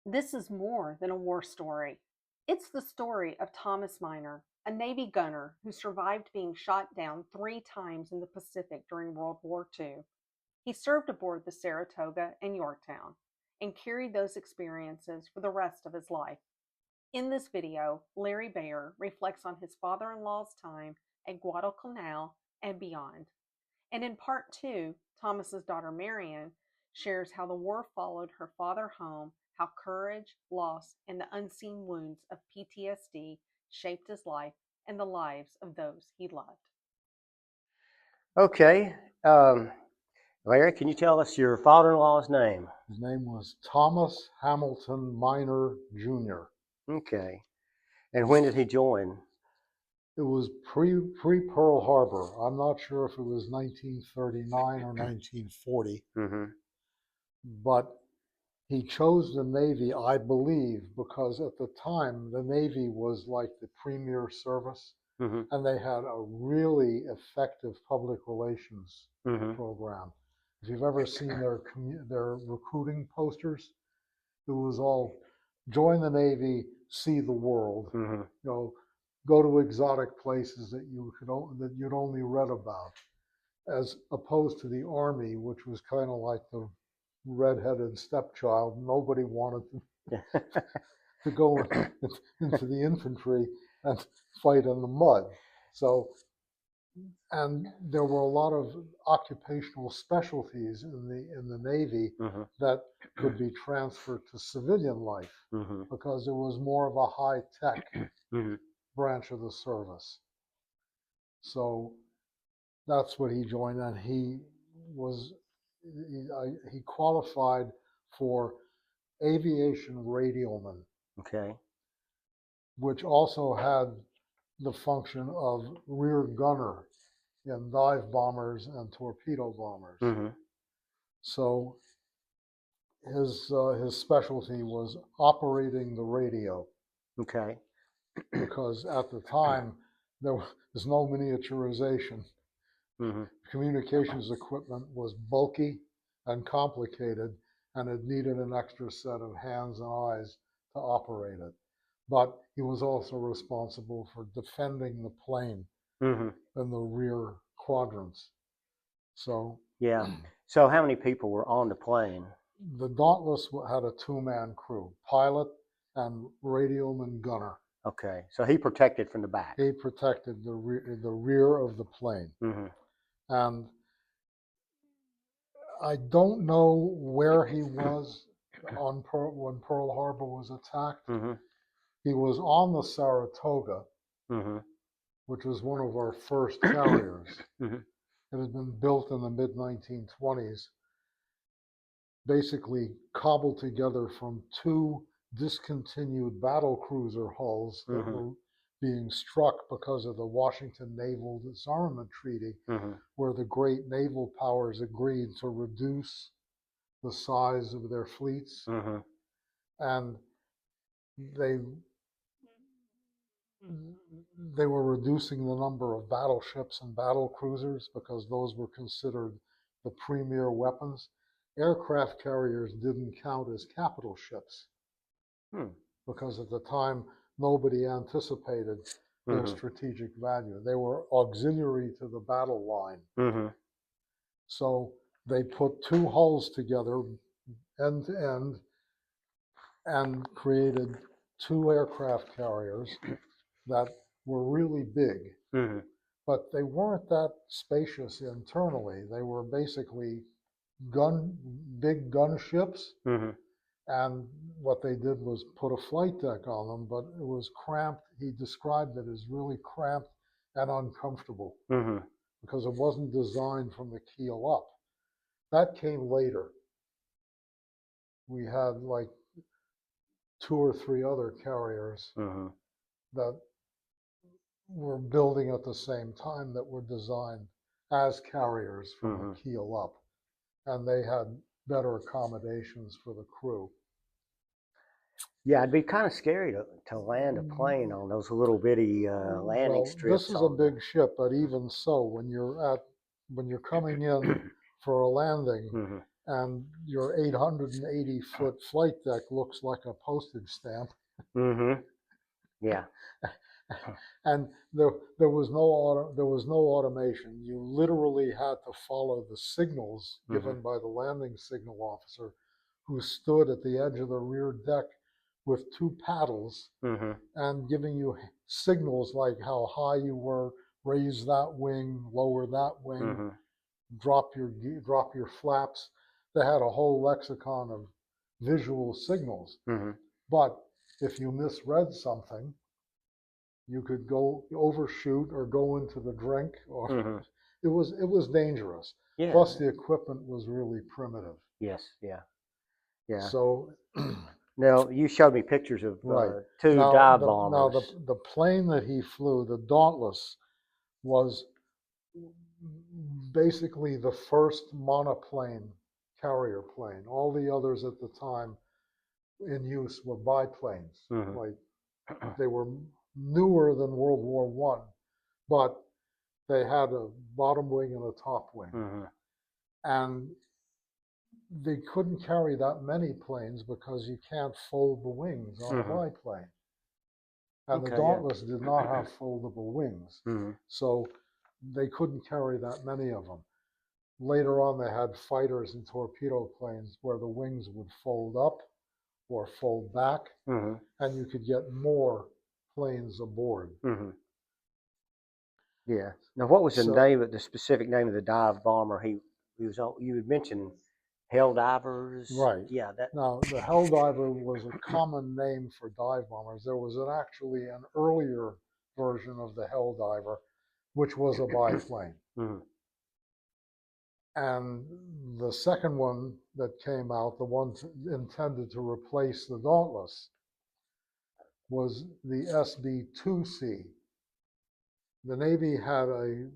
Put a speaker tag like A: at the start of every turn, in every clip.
A: This is more than a war story. It's the story of Thomas Miner, a Navy gunner who survived being shot down 3 times in the Pacific during World War II. He served aboard the Saratoga and Yorktown and carried those experiences for the rest of his life. In this video, Larry Bayer reflects on his father-in-law's time at Guadalcanal and beyond. And in part 2, Thomas's daughter Marion shares how the war followed her father home, how courage, loss, and the unseen wounds of PTSD shaped his life and the lives of those he loved.
B: Okay. Larry, can you tell us your father-in-law's name?
C: His name was Thomas Hamilton Miner, Jr.
B: Okay. And when did he join?
C: It was pre-Pearl Harbor. I'm not sure if it was 1939 or 1940, but he chose the Navy, I believe, because at the time the Navy was like the premier service, and they had a really effective public relations program. If you've ever seen their recruiting posters, it was all join the Navy, see the world. You know, go to exotic places that you'd only read about, as opposed to the Army, which was kind of like the redheaded stepchild. Nobody wanted to go into the infantry and fight in the mud. So, and there were a lot of occupational specialties in the Navy that could be transferred to civilian life because it was more of a high-tech branch of the service. So that's what he joined, and he qualified for aviation radioman, which also had the function of rear gunner in dive bombers and torpedo bombers. So his specialty was operating the radio. Because at the time there was no miniaturization. Communications equipment was bulky and complicated, and it needed an extra set of hands and eyes to operate it. But he was also responsible for defending the plane in the rear quadrants. So
B: So how many people were on the plane?
C: The Dauntless had a 2-man crew, pilot and radioman gunner.
B: Okay, so he protected from the back.
C: He protected the rear of the plane. And I don't know where he was when Pearl Harbor was attacked. He was on the Saratoga, which was one of our first carriers. It had been built in the mid-1920s, basically cobbled together from 2 discontinued battle cruiser hulls that were being struck because of the Washington Naval Disarmament Treaty, where the great naval powers agreed to reduce the size of their fleets. And they were reducing the number of battleships and battle cruisers because those were considered the premier weapons. Aircraft carriers didn't count as capital ships because at the time nobody anticipated their strategic value. They were auxiliary to the battle line. So they put 2 hulls together end to end and created 2 aircraft carriers that were really big. But they weren't that spacious internally. They were basically big gunships, and what they did was put a flight deck on them, but it was cramped. He described it as really cramped and uncomfortable because it wasn't designed from the keel up. That came later. We had like 2 or 3 other carriers that were building at the same time that were designed as carriers from the keel up, and they had better accommodations for the crew.
B: Yeah, it'd be kind of scary to land a plane on those little bitty landing strips.
C: This is a big ship, but even so, when you're coming in for a landing, and your 880-foot flight deck looks like a postage stamp.
B: Mm-hmm. Yeah.
C: And there was no automation. You literally had to follow the signals given by the landing signal officer, who stood at the edge of the rear deck with two paddles and giving you signals like how high you were, raise that wing, lower that wing, drop your flaps. They had a whole lexicon of visual signals. But if you misread something, you could go overshoot or go into the drink, or it was dangerous.
B: Yeah.
C: Plus, the equipment was really primitive.
B: Yes. Yeah. Yeah.
C: So
B: now you showed me pictures of
C: right.
B: two
C: Now,
B: dive
C: the,
B: bombers.
C: now the plane that he flew, the Dauntless, was basically the first monoplane carrier plane. All the others at the time in use were biplanes. Like, they were newer than World War I, but they had a bottom wing and a top wing. And they couldn't carry that many planes because you can't fold the wings on a biplane. And the Dauntless did not have foldable wings. So they couldn't carry that many of them. Later on, they had fighters and torpedo planes where the wings would fold up or fold back, and you could get more planes aboard.
B: Yeah. Now, what was the specific name of the dive bomber he was on? You had mentioned Hell Divers.
C: Right.
B: Yeah.
C: Now, the Hell Diver was a common name for dive bombers. There was actually an earlier version of the Hell Diver, which was a biplane. And the second one that came out, the one intended to replace the Dauntless, was the SB-2C. The Navy had a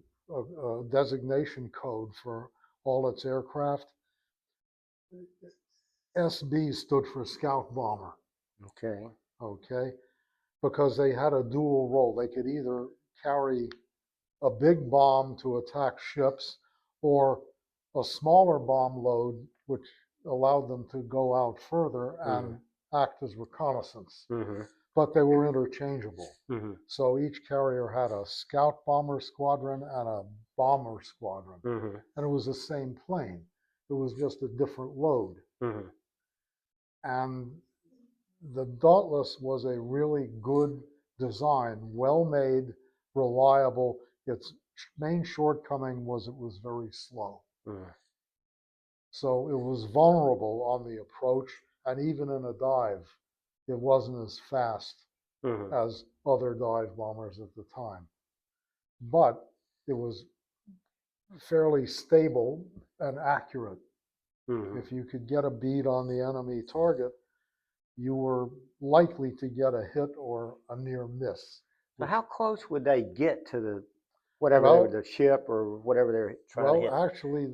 C: designation code for all its aircraft. SB stood for Scout Bomber. Okay, because they had a dual role. They could either carry a big bomb to attack ships, or a smaller bomb load, which allowed them to go out further and act as reconnaissance. But they were interchangeable. So each carrier had a scout bomber squadron and a bomber squadron. And it was the same plane. It was just a different load. And the Dauntless was a really good design, well made, reliable. Its main shortcoming was it was very slow. So it was vulnerable on the approach, and even in a dive, it wasn't as fast as other dive bombers at the time. But it was fairly stable and accurate. If you could get a bead on the enemy target, you were likely to get a hit or a near miss.
B: So how close would they get to the ship or whatever they're trying to hit?
C: Well, actually,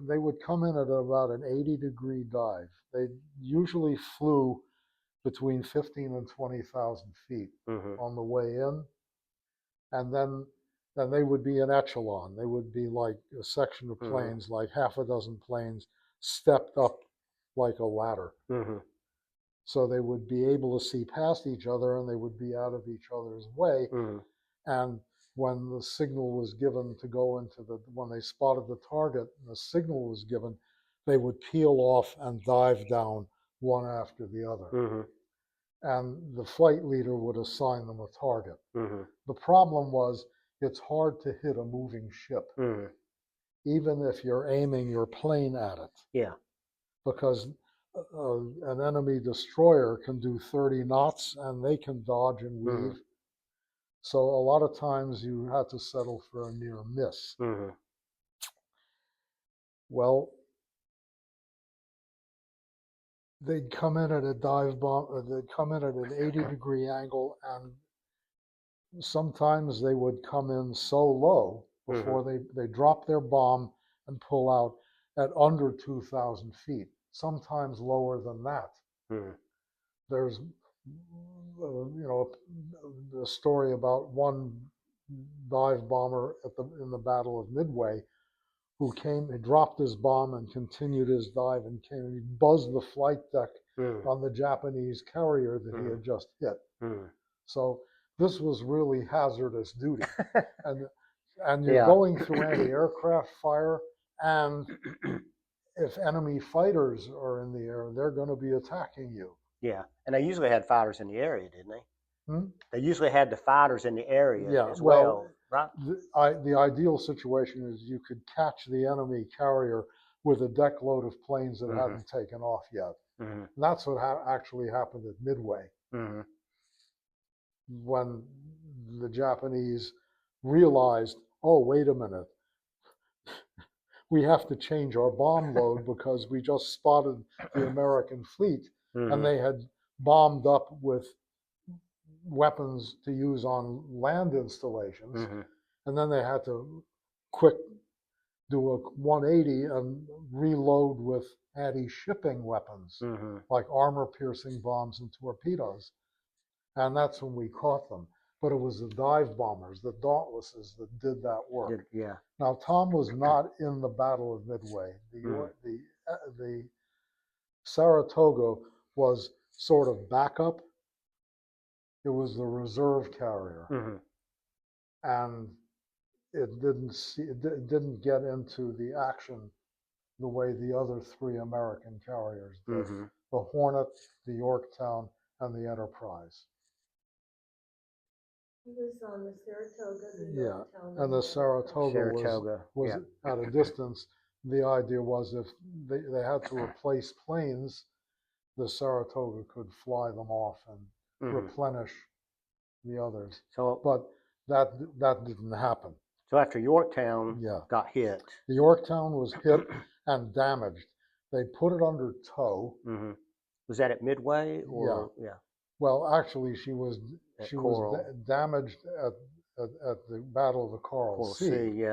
C: they would come in at about an 80-degree dive. They usually flew between 15 and 20,000 feet on the way in, and then they would be an echelon. They would be like a section of planes, like half a dozen planes stepped up like a ladder. So they would be able to see past each other, and they would be out of each other's way. And when the signal was given to go into when they spotted the target and the signal was given, they would peel off and dive down one after the other. And the flight leader would assign them a target. The problem was, it's hard to hit a moving ship, even if you're aiming your plane at it.
B: Yeah.
C: Because an enemy destroyer can do 30 knots and they can dodge and weave. So a lot of times you had to settle for a near miss. Well, they'd come in at a dive bomb, they'd come in at an 80-degree angle, and sometimes they would come in so low before they drop their bomb and pull out at under 2,000 feet, sometimes lower than that. There's the story about one dive bomber in the Battle of Midway who came, he dropped his bomb and continued his dive and came and he buzzed the flight deck on the Japanese carrier that he had just hit. So this was really hazardous duty. And you're going through anti-aircraft fire, and if enemy fighters are in the air, they're going to be attacking you.
B: Yeah, and they usually had fighters in the area, didn't they? They usually had the fighters in the area as well, right?
C: The ideal situation is you could catch the enemy carrier with a deck load of planes that hadn't taken off yet. And that's what actually happened at Midway. When the Japanese realized, oh, wait a minute, we have to change our bomb load because we just spotted the American fleet, and they had bombed up with weapons to use on land installations, and then they had to quick do a 180 and reload with anti-shipping weapons, like armor-piercing bombs and torpedoes. And that's when we caught them. But it was the dive bombers, the Dauntlesses, that did that work. Now, Tom was not in the Battle of Midway. The Saratoga was sort of backup. It was the reserve carrier, and it didn't get into the action the way the other three American carriers did: the Hornet, the Yorktown, and the Enterprise.
D: He was on the Saratoga, the Yorktown,
C: and the Saratoga was at a distance. The idea was if they had to replace planes, the Saratoga could fly them off and replenish the others.
B: So,
C: but that didn't happen.
B: So after Yorktown got hit,
C: the Yorktown was hit and damaged. They put it under tow.
B: Was that at Midway or
C: Well, actually, she was damaged at the Battle of the Coral Sea.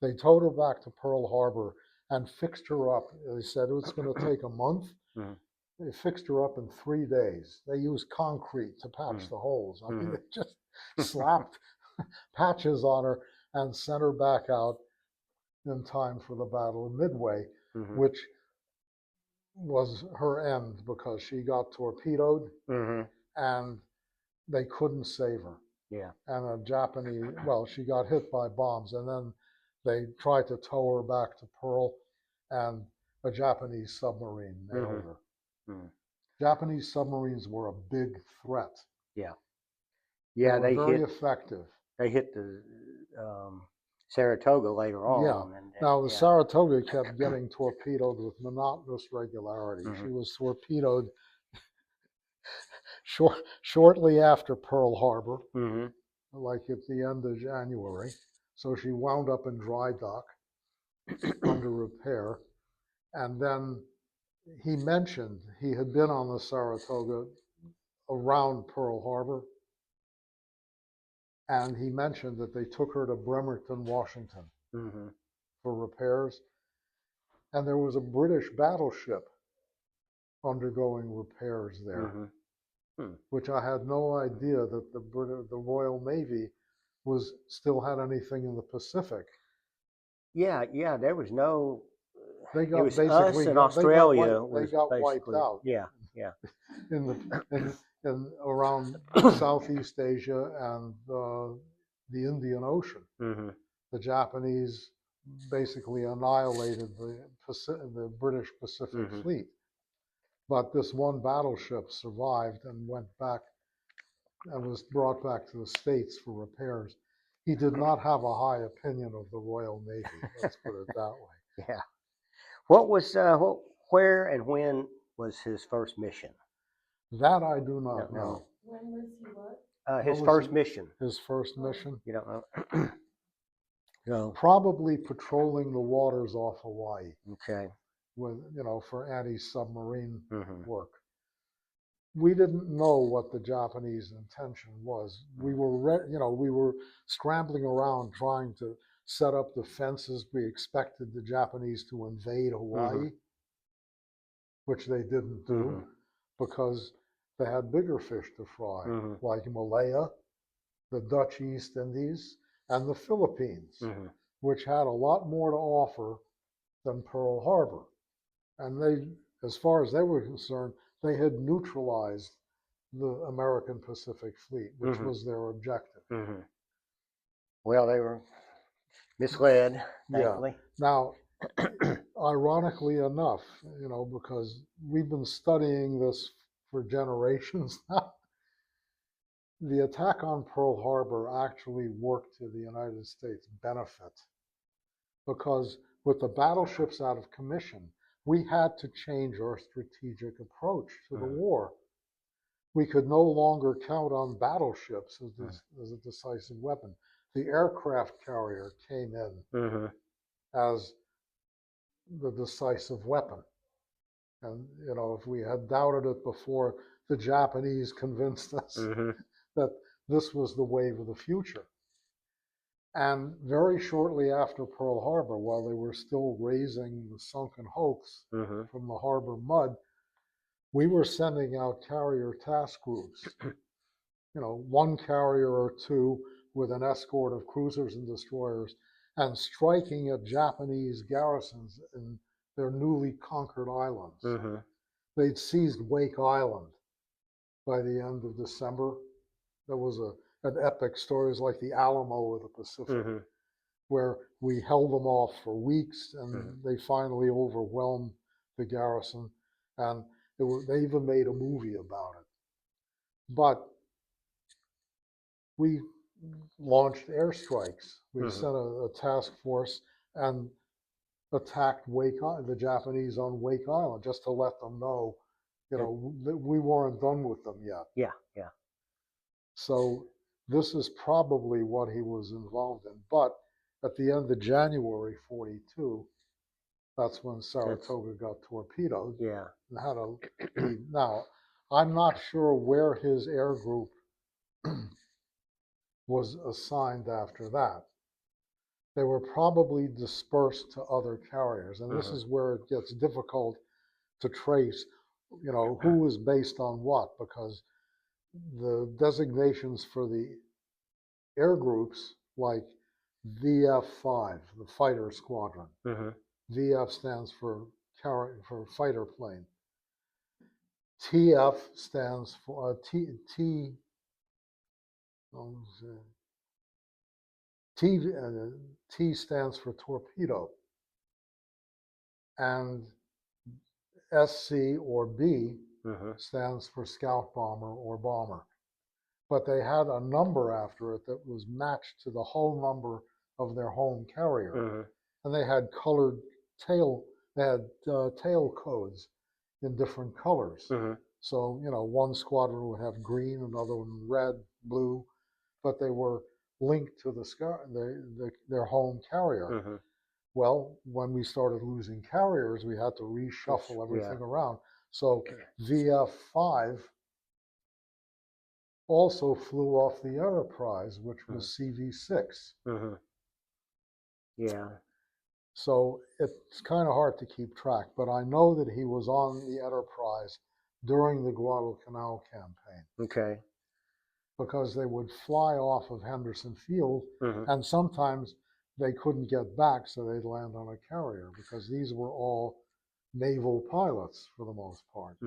C: They towed her back to Pearl Harbor and fixed her up. They said it's going to take a month. They fixed her up in 3 days. They used concrete to patch the holes. I mean, they just slapped patches on her and sent her back out in time for the Battle of Midway, which was her end because she got torpedoed and they couldn't save her. And a Japanese, she got hit by bombs, and then they tried to tow her back to Pearl, and a Japanese submarine nailed her. Japanese submarines were a big threat. They were very effective.
B: They hit the Saratoga later on. And,
C: now the Saratoga kept getting torpedoed with monotonous regularity. She was torpedoed shortly after Pearl Harbor, like at the end of January. So she wound up in dry dock under repair. And then he mentioned he had been on the Saratoga around Pearl Harbor. And he mentioned that they took her to Bremerton, Washington for repairs. And there was a British battleship undergoing repairs there, which I had no idea that the Royal Navy still had anything in the Pacific.
B: There was no.
C: They got
B: it was us and Australia.
C: They got wiped out. In around Southeast Asia and the Indian Ocean. The Japanese basically annihilated the British Pacific Fleet. But this one battleship survived and went back and was brought back to the States for repairs. He did not have a high opinion of the Royal Navy, let's put it that way.
B: What was, where and when was his first mission?
C: That I do not know.
D: When was he what?
B: His first mission.
C: His first mission?
B: You don't know? No.
C: Probably patrolling the waters off Hawaii.
B: Okay.
C: With, for anti-submarine work. We didn't know what the Japanese intention was. We were scrambling around trying to set up defenses. We expected the Japanese to invade Hawaii, which they didn't do because they had bigger fish to fry, like Malaya, the Dutch East Indies, and the Philippines, which had a lot more to offer than Pearl Harbor. And they, as far as they were concerned, they had neutralized the American Pacific Fleet, which was their objective.
B: Well, they were misled, thankfully.
C: Now, ironically enough, because we've been studying this for generations now, the attack on Pearl Harbor actually worked to the United States' benefit, because with the battleships out of commission, we had to change our strategic approach to the war. We could no longer count on battleships as a decisive weapon. The aircraft carrier came in as the decisive weapon. And, if we had doubted it before, the Japanese convinced us that this was the wave of the future. And very shortly after Pearl Harbor, while they were still raising the sunken hoax from the harbor mud, we were sending out carrier task groups. One carrier or two with an escort of cruisers and destroyers, and striking at Japanese garrisons in their newly conquered islands. They'd seized Wake Island by the end of December. There was an epic story, it was like the Alamo of the Pacific, where we held them off for weeks, and they finally overwhelmed the garrison, and they even made a movie about it. But we launched airstrikes. We sent a task force and attacked the Japanese on Wake Island, just to let them know, that we weren't done with them yet.
B: Yeah.
C: So this is probably what he was involved in. But at the end of January 42, that's when Saratoga got torpedoed.
B: Yeah.
C: And had to leave. Now, I'm not sure where his air group was assigned after that. They were probably dispersed to other carriers. And this is where it gets difficult to trace, who was based on what, because the designations for the air groups, like VF5, the fighter squadron. VF stands for fighter plane. TF stands for T stands for torpedo, and SC or B stands for scout bomber or bomber. But they had a number after it that was matched to the whole number of their home carrier. And they had colored tail codes in different colors. So, one squadron would have green, another one red, blue, but they were linked to their home carrier. Well, when we started losing carriers, we had to reshuffle everything around. So VF5 also flew off the Enterprise, which was CV6.
B: Yeah.
C: So it's kind of hard to keep track, but I know that he was on the Enterprise during the Guadalcanal campaign.
B: Okay.
C: Because they would fly off of Henderson Field, and sometimes they couldn't get back, so they'd land on a carrier, because these were all naval pilots for the most part,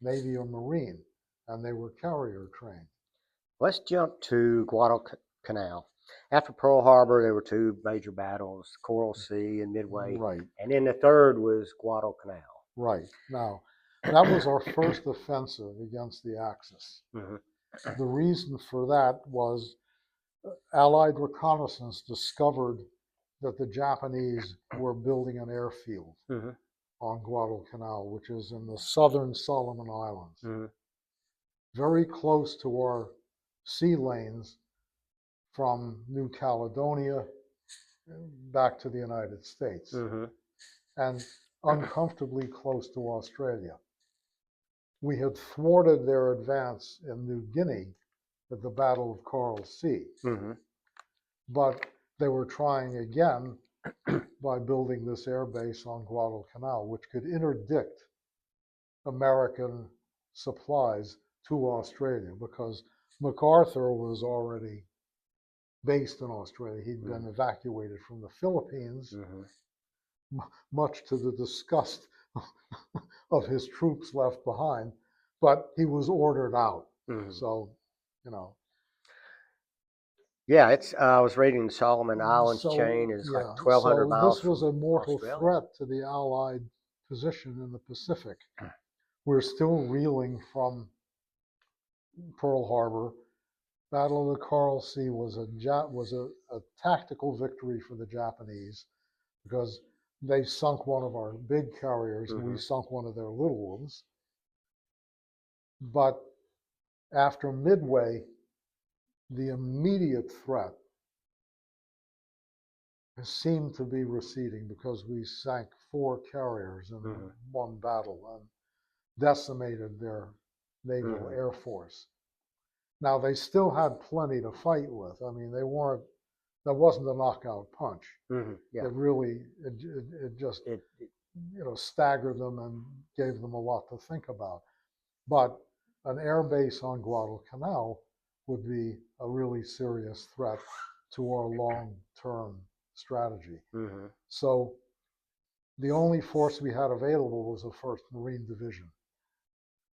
C: Navy or Marine, and they were carrier trained.
B: Let's jump to Guadalcanal. After Pearl Harbor, there were two major battles, Coral Sea and Midway.
C: Right.
B: And then the third was Guadalcanal.
C: Right. Now, that was our first offensive against the Axis. The reason for that was Allied reconnaissance discovered that the Japanese were building an airfield on Guadalcanal, which is in the southern Solomon Islands, very close to our sea lanes from New Caledonia back to the United States, and uncomfortably close to Australia. We had thwarted their advance in New Guinea at the Battle of Coral Sea, but they were trying again by building this air base on Guadalcanal, which could interdict American supplies to Australia, because MacArthur was already based in Australia. He'd been evacuated from the Philippines much to the disgust of his troops left behind. But he was ordered out. So, you know.
B: Yeah, it's. I was reading the Solomon Islands
C: So,
B: chain is like
C: yeah,
B: 1,200
C: so
B: miles
C: this was
B: from
C: a mortal
B: Australia.
C: threat to the Allied position in the Pacific. We're still reeling from Pearl Harbor. Battle of the Coral Sea was a tactical victory for the Japanese because they sunk one of our big carriers and we sunk one of their little ones. But after Midway, the immediate threat seemed to be receding because we sank 4 carriers in one battle and decimated their naval air force. Now, they still had plenty to fight with. I mean, that wasn't a knockout punch.
B: Yeah.
C: It really, it just, staggered them and gave them a lot to think about. But an air base on Guadalcanal would be a really serious threat to our long-term strategy. So the only force we had available was the 1st Marine Division.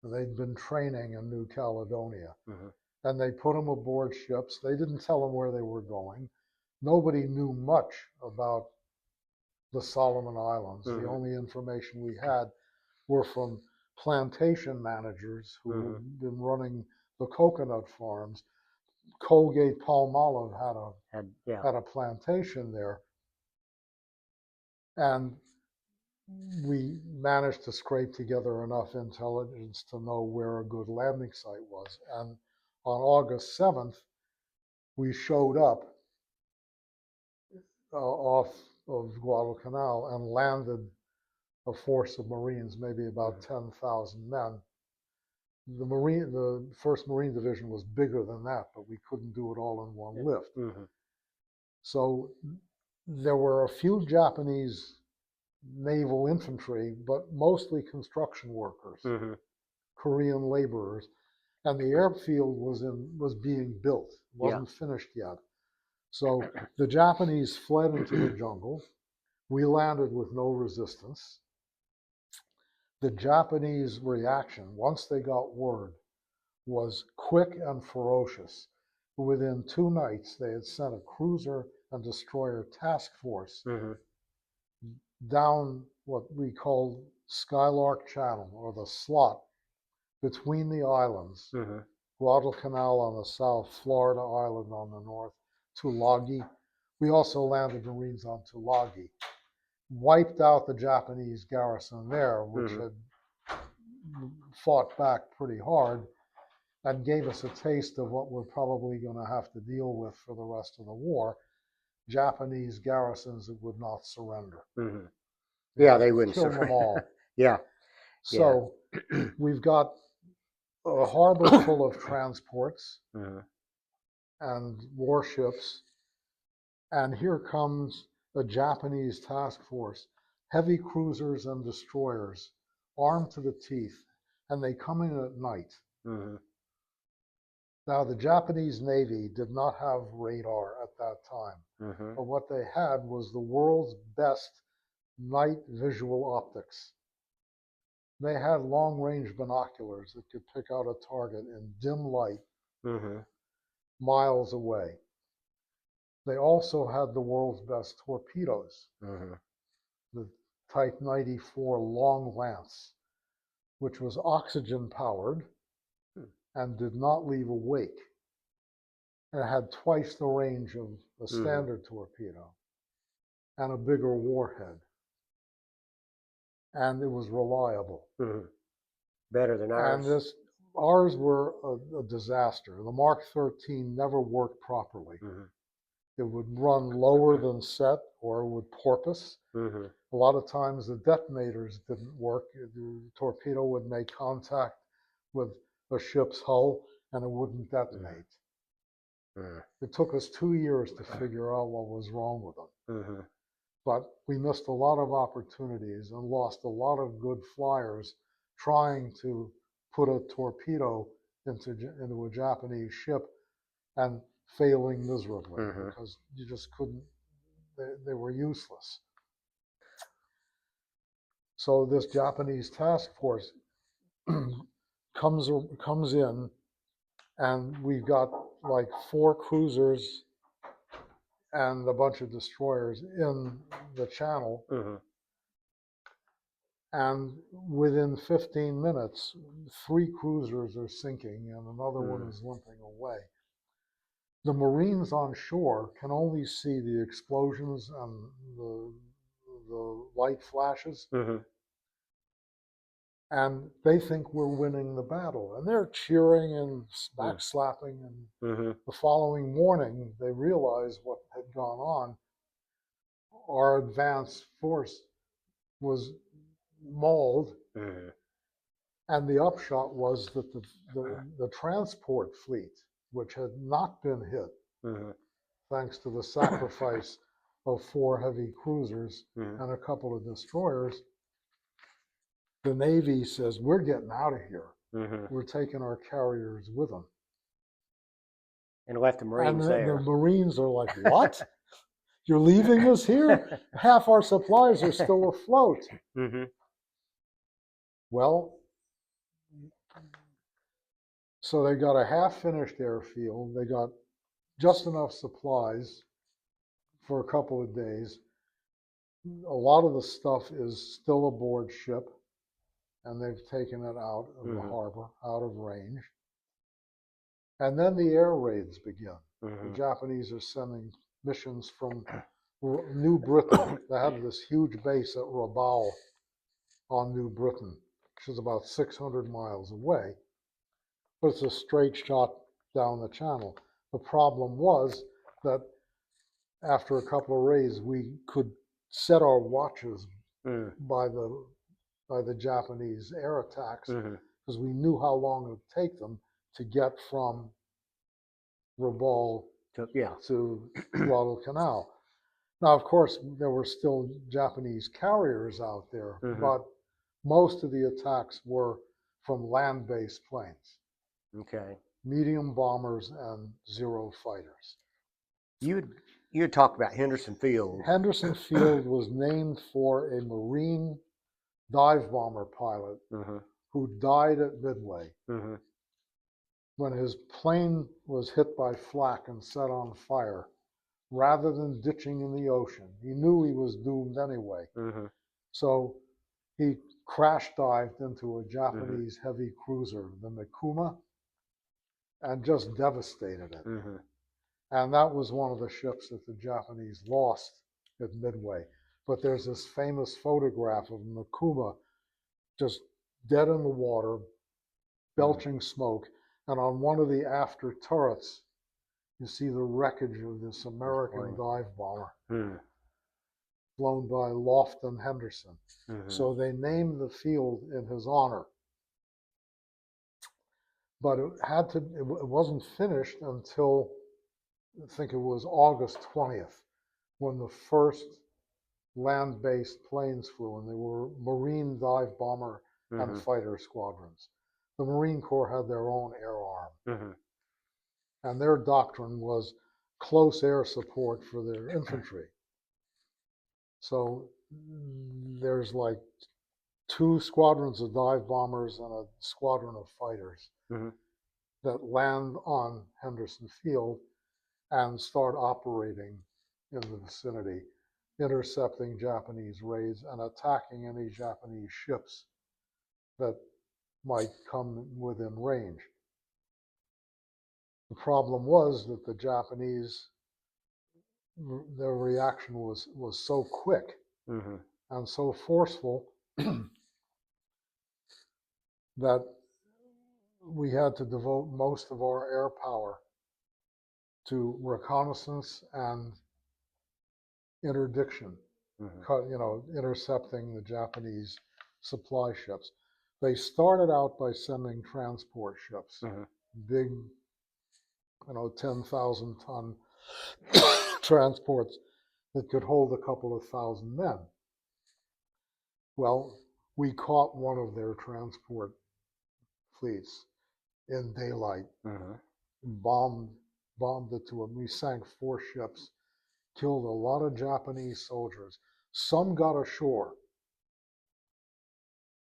C: They'd been training in New Caledonia. And they put them aboard ships. They didn't tell them where they were going. Nobody knew much about the Solomon Islands. The only information we had were from plantation managers who had been running the coconut farms. Colgate Palmolive had a plantation there. And we managed to scrape together enough intelligence to know where a good landing site was. And on August 7th, we showed up off of Guadalcanal and landed a force of Marines, maybe about 10,000 men. The 1st Marine Division was bigger than that, but we couldn't do it all in one lift. So there were a few Japanese naval infantry, but mostly construction workers, Korean laborers, and the airfield was being built, wasn't finished yet. So the Japanese fled into the jungle. We landed with no resistance. The Japanese reaction, once they got word, was quick and ferocious. Within 2 nights, they had sent a cruiser and destroyer task force down what we called Skylark Channel, or the slot between the islands, Guadalcanal on the south, Florida Island on the north, Tulagi. We also landed Marines on Tulagi. Wiped out the Japanese garrison there, which had fought back pretty hard, and gave us a taste of what we're probably going to have to deal with for the rest of the war. Japanese garrisons that would not surrender.
B: Yeah, they wouldn't
C: kill them all. So we've got a harbor full of transports and warships, and here comes a Japanese task force, heavy cruisers and destroyers, armed to the teeth, and they come in at night. Now, the Japanese Navy did not have radar at that time, but what they had was the world's best night visual optics. They had long-range binoculars that could pick out a target in dim light miles away. They also had the world's best torpedoes, the Type 94 Long Lance, which was oxygen-powered and did not leave a wake. And it had twice the range of a standard torpedo and a bigger warhead. And it was reliable.
B: Better than ours.
C: And ours were a disaster. The Mark 13 never worked properly. It would run lower than set, or it would porpoise. A lot of times the detonators didn't work. The torpedo would make contact with a ship's hull and it wouldn't detonate. It took us 2 years to figure out what was wrong with them. But we missed a lot of opportunities and lost a lot of good flyers trying to put a torpedo into a Japanese ship and failing miserably because you just couldn't, they were useless. So this Japanese task force comes in, and we've got like 4 cruisers and a bunch of destroyers in the channel. And within 15 minutes, 3 cruisers are sinking and another one is limping away. The Marines on shore can only see the explosions and the light flashes, and they think we're winning the battle. And they're cheering and backslapping. And the following morning, they realize what had gone on. Our advance force was mauled, and the upshot was that the transport fleet, which had not been hit, thanks to the sacrifice of 4 heavy cruisers and a couple of destroyers, the Navy says, we're getting out of here. We're taking our carriers with them.
B: And left the Marines there.
C: The Marines are like, what? You're leaving us here? Half our supplies are still afloat. Well, so they got a half-finished airfield. They got just enough supplies for a couple of days. A lot of the stuff is still aboard ship, and they've taken it out of the harbor, out of range. And then the air raids begin. The Japanese are sending missions from New Britain. They have this huge base at Rabaul on New Britain, which is about 600 miles away. But it's a straight shot down the channel. The problem was that after a couple of raids, we could set our watches by the Japanese air attacks, because we knew how long it would take them to get from Rabaul to Guadalcanal. Now, of course, there were still Japanese carriers out there, but most of the attacks were from land-based planes. Medium bombers and Zero fighters.
B: You had talked about Henderson Field.
C: Henderson Field was named for a Marine dive bomber pilot who died at Midway when his plane was hit by flak and set on fire. Rather than ditching in the ocean, he knew he was doomed anyway. So he crash dived into a Japanese heavy cruiser, the Mikuma, and just devastated it. And that was one of the ships that the Japanese lost at Midway. But there's this famous photograph of Mikuma just dead in the water, belching smoke, and on one of the after turrets, you see the wreckage of this American dive bomber flown by Lofton Henderson. So they named the field in his honor. But it wasn't finished until, I think it was August 20th, when the first land-based planes flew, and they were Marine dive bomber and fighter squadrons. The Marine Corps had their own air arm. And their doctrine was close air support for their infantry. So there's like 2 squadrons of dive bombers and a squadron of fighters that land on Henderson Field and start operating in the vicinity, intercepting Japanese raids and attacking any Japanese ships that might come within range. The problem was that the Japanese, their reaction was so quick and so forceful that we had to devote most of our air power to reconnaissance and interdiction, intercepting the Japanese supply ships. They started out by sending transport ships, big 10,000-ton transports that could hold a couple of thousand men. Well, we caught one of their transport fleets in daylight, bombed it to them. We sank 4 ships, killed a lot of Japanese soldiers. Some got ashore,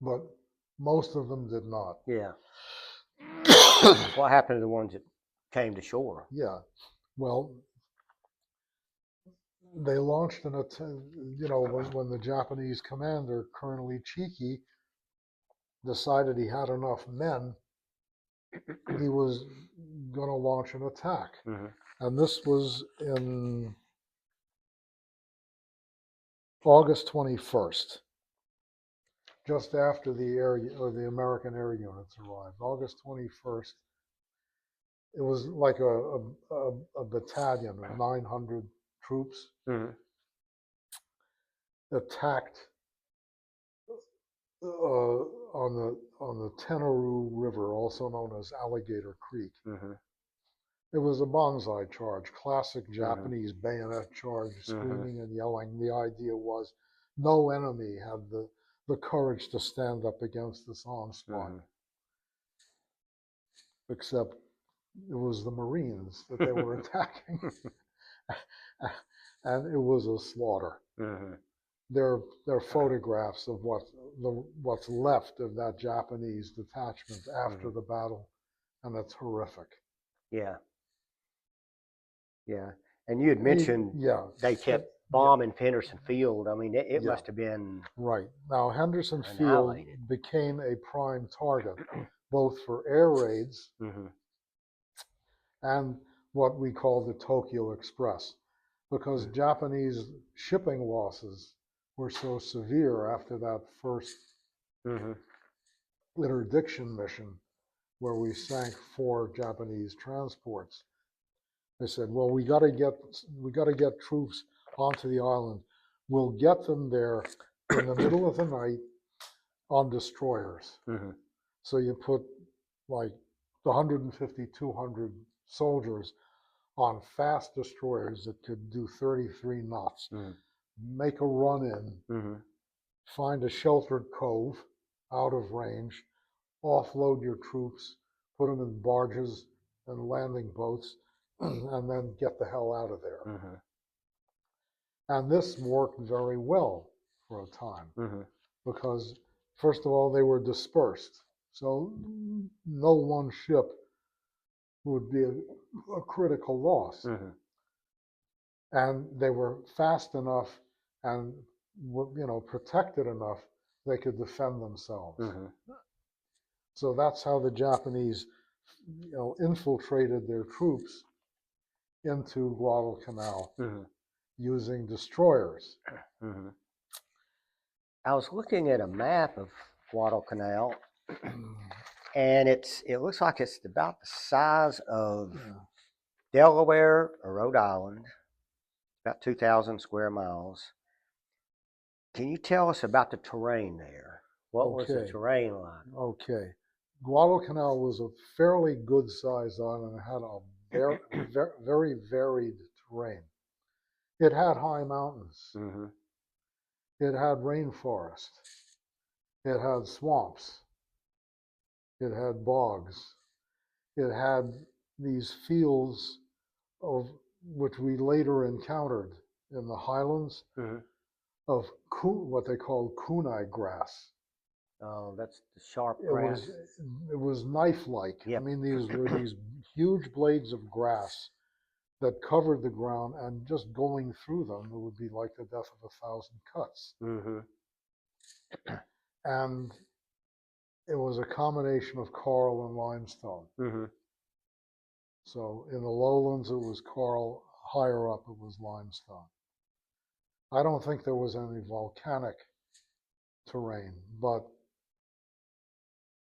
C: but most of them did not.
B: Yeah. What happened to the ones that came to shore?
C: Yeah, well, they launched an attempt, when the Japanese commander, Colonel Ichiki, decided he had enough men, he was going to launch an attack.
B: Mm-hmm.
C: And this was in August 21st, just after the American air units arrived. August 21st. It was like a battalion of 900 troops
B: Mm-hmm.
C: attacked on the Tenaroo River, also known as Alligator Creek.
B: Mm-hmm.
C: It was a bonsai charge, classic
B: Mm-hmm.
C: Japanese bayonet charge,
B: Mm-hmm.
C: screaming and yelling. The idea was no enemy had the courage to stand up against this onslaught,
B: Mm-hmm.
C: except it was the Marines that they were attacking. And it was a slaughter.
B: Mm-hmm.
C: There are photographs of what's left of that Japanese detachment after
B: Mm-hmm.
C: the battle, and it's horrific.
B: Yeah. Yeah. And you had mentioned they kept bombing Henderson Field. I mean, it must have been
C: right. Now Henderson Field
B: annihilated.
C: became a prime target, both for air raids
B: Mm-hmm.
C: and what we call the Tokyo Express, because Japanese shipping losses were so severe after that first
B: Mm-hmm.
C: interdiction mission where we sank 4 Japanese transports. They said, well, we got to get troops onto the island. We'll get them there in the middle of the night on destroyers.
B: Mm-hmm.
C: So you put like 150, 200 soldiers on fast destroyers that could do 33 knots, make a run in, find a sheltered cove out of range, offload your troops, put them in barges and landing boats, and then get the hell out of there.
B: Mm-hmm.
C: And this worked very well for a time,
B: Mm-hmm.
C: because, first of all, they were dispersed. So no one ship would be a critical loss.
B: Mm-hmm.
C: And they were fast enough and protected enough they could defend themselves.
B: Mm-hmm.
C: So that's how the Japanese infiltrated their troops into Guadalcanal using destroyers.
B: Mm-hmm. I was looking at a map of Guadalcanal, and it looks like it's about the size of Delaware or Rhode Island, about 2,000 square miles. Can you tell us about the terrain there? What was the terrain like?
C: Okay. Guadalcanal was a fairly good-sized island and had a very, very varied terrain. It had high mountains.
B: Mm-hmm.
C: It had rainforest. It had swamps. It had bogs. It had these fields of which we later encountered in the highlands of what they called kunai grass.
B: Oh, that's the sharp grass.
C: It was knife-like.
B: Yep.
C: I mean, these were these huge blades of grass that covered the ground, and just going through them, it would be like the death of 1,000 cuts.
B: Mm-hmm.
C: And it was a combination of coral and limestone.
B: Mm-hmm.
C: So in the lowlands, it was coral. Higher up, it was limestone. I don't think there was any volcanic terrain, but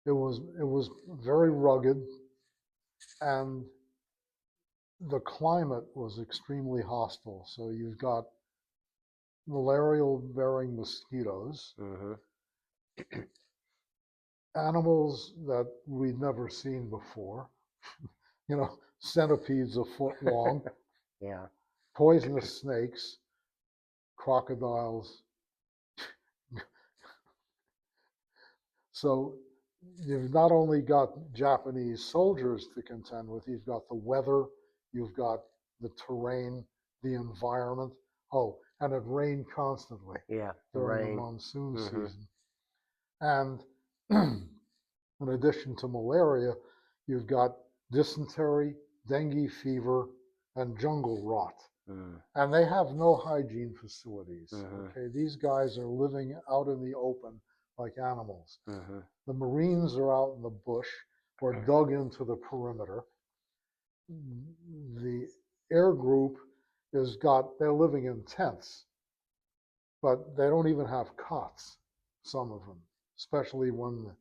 C: it was very rugged, and the climate was extremely hostile. So you've got malarial-bearing mosquitoes, animals that we'd never seen before, centipedes a foot long, poisonous snakes, crocodiles. So you've not only got Japanese soldiers to contend with, you've got the weather, you've got the terrain, the environment. Oh, and it rained constantly during the monsoon season. And in addition to malaria, you've got dysentery, dengue fever, and jungle rot. And they have no hygiene facilities. Okay, these guys are living out in the open like animals. The Marines are out in the bush or dug into the perimeter. The air group they're living in tents, but they don't even have cots, some of them, especially when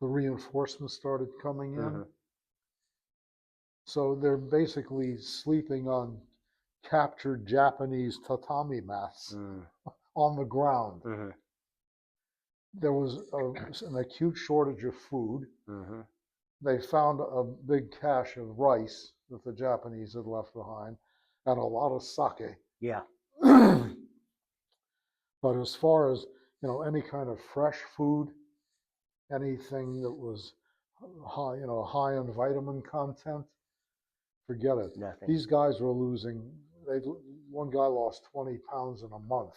C: the reinforcements started coming in. So they're basically sleeping on captured Japanese tatami mats on the ground. There was an acute shortage of food. They found a big cache of rice that the Japanese had left behind and a lot of sake.
B: Yeah.
C: But as far as, any kind of fresh food, anything that was high, high in vitamin content, forget it.
B: Nothing.
C: These guys were losing. One guy lost 20 pounds in a month.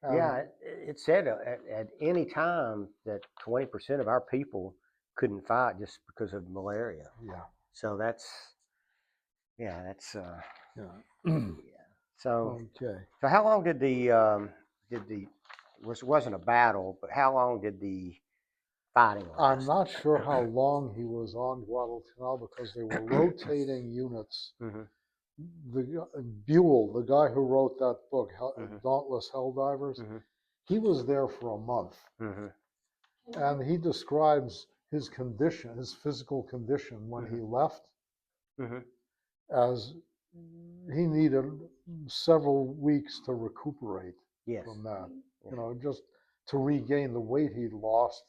B: Yeah, it said at any time that 20% of our people couldn't fight just because of malaria.
C: Yeah.
B: So that's.
C: Yeah.
B: So
C: okay.
B: So how long did wasn't a battle, but how long did the fighting last?
C: I'm not sure how long he was on Guadalcanal because they were rotating units. The Buell, the guy who wrote that book, Dauntless Helldivers, he was there for a month. And he describes his condition, his physical condition when he left, as he needed several weeks to recuperate from that. Just to regain the weight he'd lost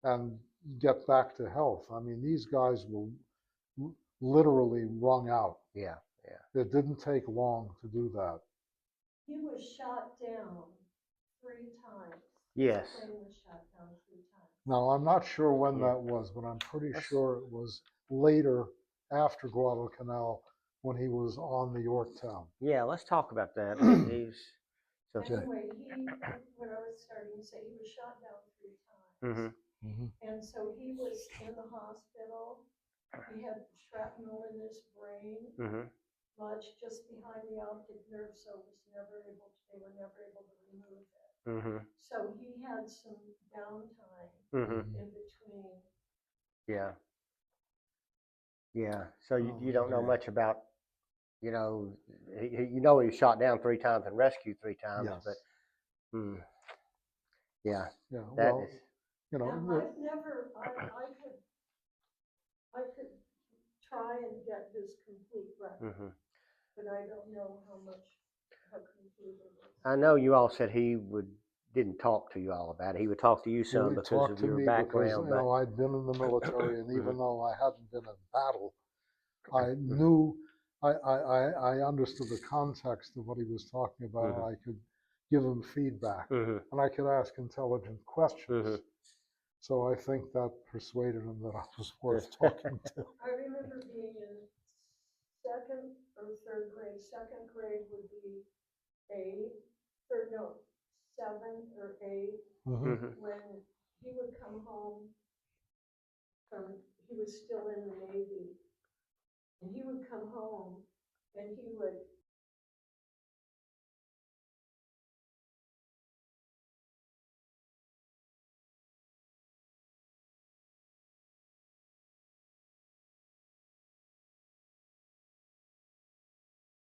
C: and get back to health. I mean, these guys were literally wrung out.
B: Yeah.
C: It didn't take long to do that.
D: He was shot down 3 times.
B: Yes.
D: His plane was shot down 3 times.
C: Now, I'm not sure when that was, but I'm pretty sure it was later after Guadalcanal when he was on the Yorktown.
B: Yeah, let's talk about that.
D: Anyway, when I was starting to say, he was shot down 3 times. And so he was in the hospital. He had shrapnel in his brain, lodged just behind the optic nerve, so they were never able to remove it. So he had some downtime in between.
B: Yeah. So you don't know much about, he was shot down 3 times and rescued 3 times,
C: yes.
B: But yeah.
C: Well,
D: I could try and get his complete record, but I don't know how complete it is.
B: I know you all said he didn't talk to you all about it. He would talk to you some because of your background.
C: Because, I'd been in the military, and even though I hadn't been in battle, I knew, I understood the context of what he was talking about. I could give him feedback, and I could ask intelligent questions. So I think that persuaded him that I was worth talking to.
D: I remember being in 2nd or 3rd grade. 2nd grade would be 7 or 8, when he would come home he was still in the Navy, and he would come home and he would